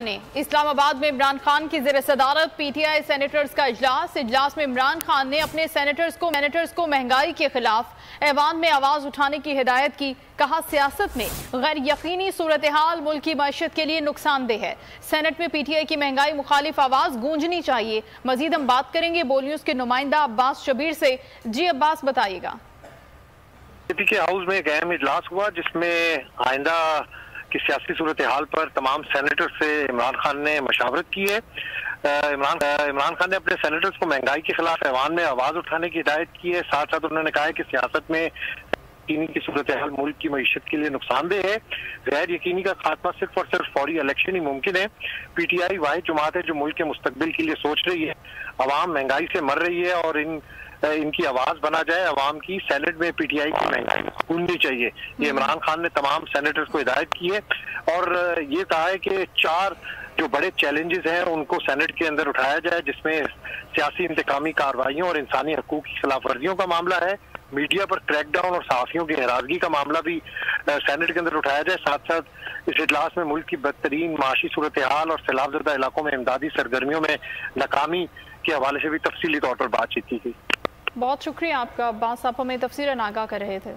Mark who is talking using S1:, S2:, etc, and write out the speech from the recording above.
S1: इस्लामाबाद में इमरान खान की ज़ेर सदारत पीटीआई सेनेटर्स का इजलास में इमरान खान ने अपने सेनेटर्स को महंगाई के खिलाफ ऐवान में आवाज उठाने की हिदायत की। कहा, सियासत में गैर यकीनी सूरत हाल मुल्क की मईशत के लिए नुकसानदेह है। सेनेट में पीटीआई की महंगाई मुखालिफ आवाज गूंजनी चाहिए। मजीद हम बात करेंगे बोल न्यूज के नुमाइंदा अब्बास शबीर से। जी अब्बास, बताइएगा।
S2: के हाउस में एक अहम इजलास हुआ जिसमें आइंदा की सियासी सूरत हाल पर तमाम सेनेटर से इमरान खान ने मशावरत की है। इमरान खान ने अपने सेनेटर्स को महंगाई के खिलाफ ऐवान में आवाज उठाने की हिदायत की है। साथ साथ उन्होंने कहा है कि सियासत में यकीनी की सूरत हाल मुल्क की मईशत के लिए नुकसानदेह है। गैर यकीनी का खात्मा सिर्फ और सिर्फ फौरी इलेक्शन ही मुमकिन है। पीटीआई वाहिद जमात है जो मुल्क के मुस्तकबिल के लिए सोच रही है। अवाम महंगाई से मर रही है और इनकी आवाज बना जाए अवाम की। सेनेट में पीटीआई की महंगाई सुननी चाहिए। ये इमरान खान ने तमाम सेनेटर्स को हिदायत की है और ये कहा है कि 4 जो बड़े चैलेंजेस हैं उनको सेनेट के अंदर उठाया जाए, जिसमें सियासी इंतकामी कार्रवाइयों और इंसानी हकूक की खिलाफ वर्जियों का मामला है, मीडिया पर क्रैकडाउन और सहाफियों की नाराजगी का मामला भी सेनेट के अंदर उठाया जाए। साथ साथ इस इजलास में मुल्क की बदतरीन माशी सूरत हाल और सैलाबजदा इलाकों में इमदादी सरगर्मियों में नाकामी के हवाले से भी तफसीली तौर पर बातचीत की गई।
S1: बहुत शुक्रिया आपका अब्बास, आप हमें तफसीरन आगाह कर रहे थे।